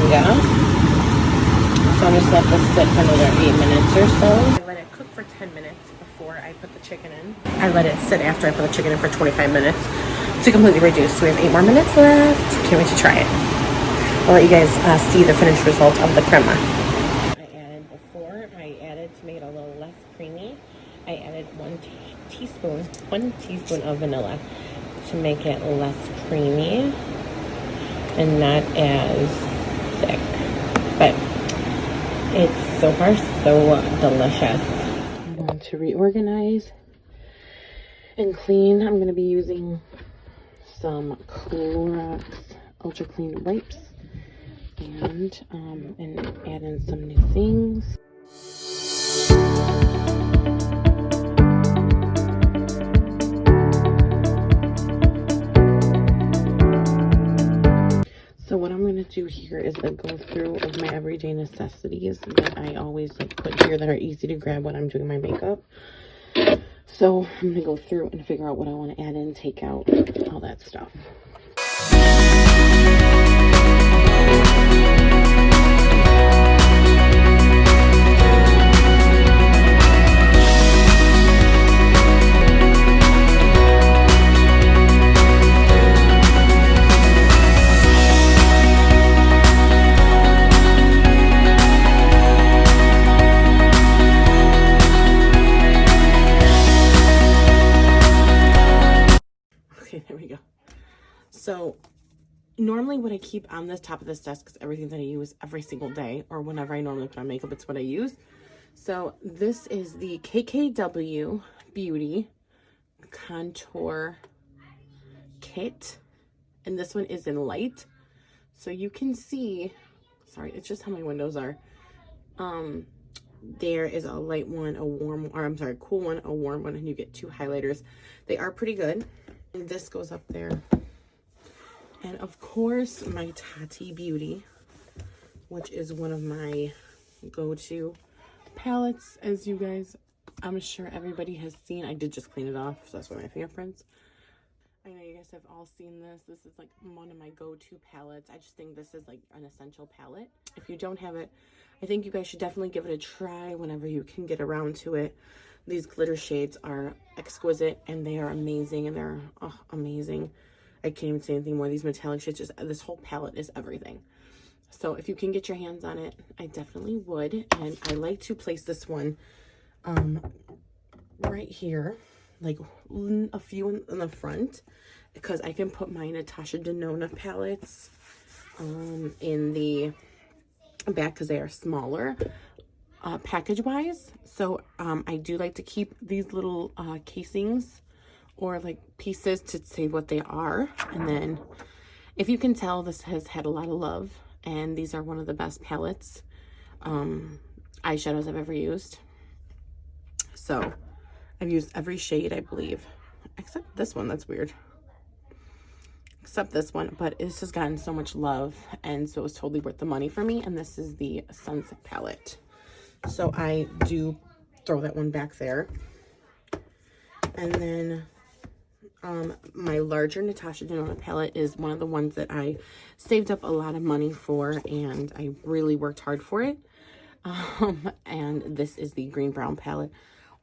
go. So I'm just let this sit for another 8 minutes or so. I let it cook for 10 minutes before I put the chicken in. I let it sit after I put the chicken in for 25 minutes to completely reduce. So we have 8 more minutes left. Can't wait to try it. I'll let you guys see the finished result of the crema. I added to make it a little less creamy. I added one teaspoon of vanilla to make it less creamy and not as thick. But it's so far so delicious. I'm going to reorganize and clean. I'm going to be using some Clorox Ultra Clean wipes and add in some new things. So what I'm going to do here is like go through of my everyday necessities that I always like put here that are easy to grab when I'm doing my makeup. So I'm going to go through and figure out what I want to add in, take out, all that stuff. Okay, there we go. So normally what I keep on the top of this desk is everything that I use every single day, or whenever I normally put on makeup, it's what I use. So this is the KKW Beauty Contour Kit, and this one is in light. So you can see, sorry, it's just how my windows are. There is a light one, a warm, or I'm sorry, cool one, a warm one, and you get 2 highlighters. They are pretty good. And this goes up there. And of course, my Tati Beauty, which is one of my go-to palettes, as you guys, I'm sure everybody has seen. I did just clean it off, so that's why my fingerprints. I know you guys have all seen this. This is like one of my go-to palettes. I just think this is like an essential palette. If you don't have it, I think you guys should definitely give it a try whenever you can get around to it. These glitter shades are exquisite and they are amazing, and they're amazing. I can't even say anything more. These metallic shades, just this whole palette is everything. So if you can get your hands on it, I definitely would. And I like to place this one right here, like a few in the front, because I can put my Natasha Denona palettes in the back because they are smaller package wise. So I do like to keep these little casings or like pieces to say what they are. And then if you can tell, this has had a lot of love, and these are one of the best palettes eyeshadows I've ever used. So I've used every shade, I believe, except this one. That's weird. Except this one, but it's just gotten so much love, and so it was totally worth the money for me. And this is the Sunset palette. So I do throw that one back there. And then my larger Natasha Denona palette is one of the ones that I saved up a lot of money for, and I really worked hard for it. And this is the green brown palette,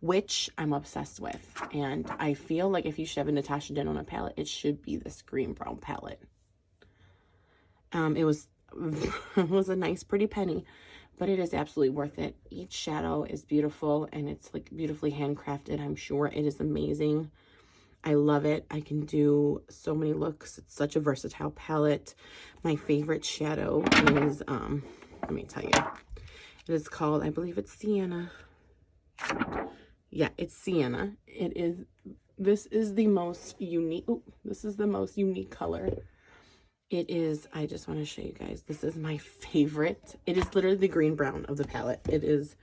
which I'm obsessed with. And I feel like if you should have a Natasha Denona palette, it should be this green brown palette. It was a nice pretty penny, but it is absolutely worth it. Each shadow is beautiful, and it's like beautifully handcrafted. I'm sure it is amazing. I love it. I can do so many looks. It's such a versatile palette. My favorite shadow is, let me tell you, it is called, I believe it's Sienna. Yeah, it's Sienna. This is the most unique, this is the most unique color. It is, I just want to show you guys, this is my favorite. It is literally the green brown of the palette. It is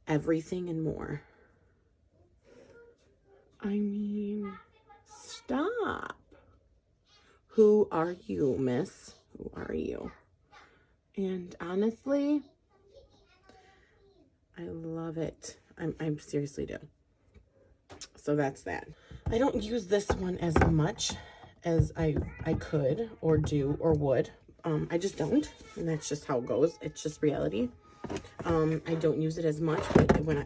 everything and more. I mean, stop. Who are you, miss? Who are you? And honestly, I love it. I seriously do. So that's that. I don't use this one as much as I could or do or would. I just don't, and that's just how it goes. It's just reality. I don't use it as much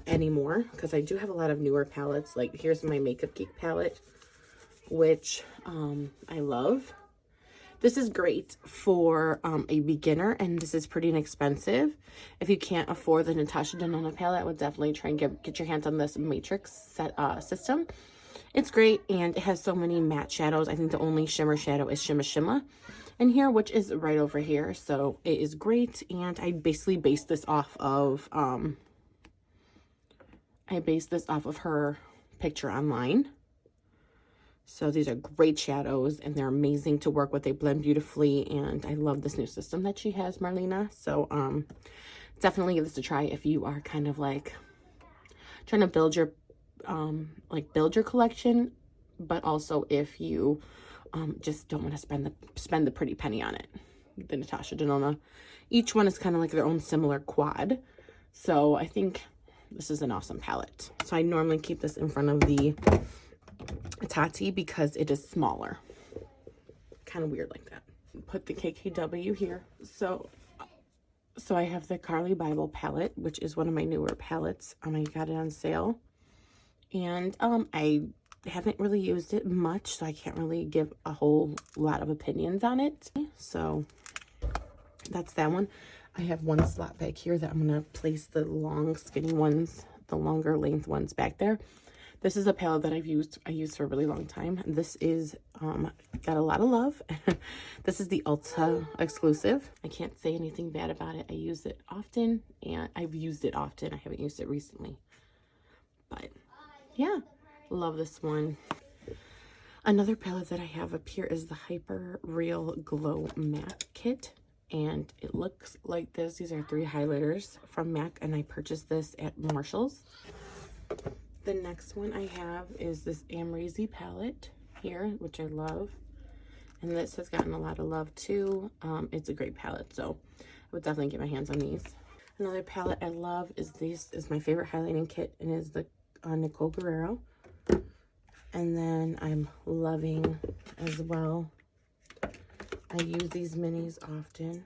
anymore, because I do have a lot of newer palettes. Like, here's my Makeup Geek palette, which I love. This is great for a beginner, and this is pretty inexpensive. If you can't afford the Natasha Denona palette, I would definitely try and get your hands on this Matrix system. It's great, and it has so many matte shadows. I think the only shimmer shadow is Shimma in here, which is right over here. So it is great, and I basically based this off of her picture online. So these are great shadows, and they're amazing to work with. They blend beautifully, and I love this new system that she has, Marlena. So definitely give this a try if you are kind of like trying to build your collection, but also if you just don't want to spend the pretty penny on it. The Natasha Denona, each one is kind of like their own similar quad. So I think this is an awesome palette. So I normally keep this in front of the Tati because it is smaller. Kind of weird like that. Put the KKW here. So I have the Carly Bible palette, which is one of my newer palettes. I got it on sale, and I haven't really used it much, so I can't really give a whole lot of opinions on it. So that's that one. I have one slot back here that I'm gonna place the long skinny ones, the longer length ones back there. This is a palette that I used for a really long time. This is got a lot of love. This is the Ulta exclusive. I can't say anything bad about it. I use it often, and I've used it often. I haven't used it recently, but yeah, love this one. Another palette that I have up here is the Hyper Real Glow Matte Kit, and it looks like this. These are 3 highlighters from MAC, and I purchased this at Marshall's. The next one I have is this Amrezy palette here, which I love. And this has gotten a lot of love too. It's a great palette, so I would definitely get my hands on these. Another palette I love is my favorite highlighting kit, and is the Nicole Guerrero. And then I'm loving as well, I use these minis often.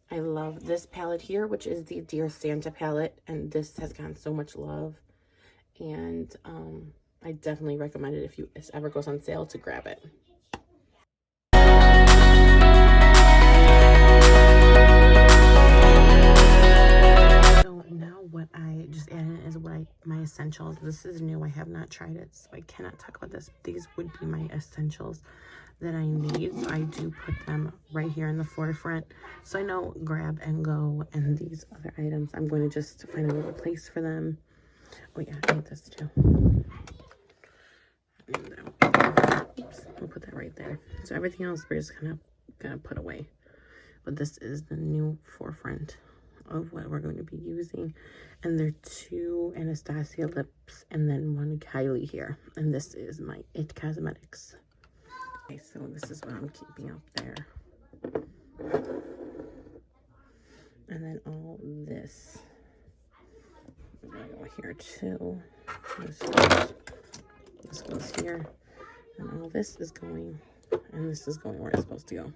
I love this palette here, which is the Dear Santa palette, and this has gotten so much love. And I definitely recommend it if it ever goes on sale to grab it. So now what I just added is my essentials. This is new. I have not tried it, so I cannot talk about this. These would be my essentials that I need. So I do put them right here in the forefront. So I know grab and go, and these other items, I'm going to just find a little place for them. Oh yeah, I need this too. Oops, we'll put that right there. So everything else we're just kind of gonna put away. But this is the new forefront of what we're going to be using. And they're 2 Anastasia lips and then 1 Kylie here. And this is my It Cosmetics. Okay, so this is what I'm keeping up there. And then all this. I'm gonna go here too. This goes here, and all this is going, and this is going where it's supposed to go.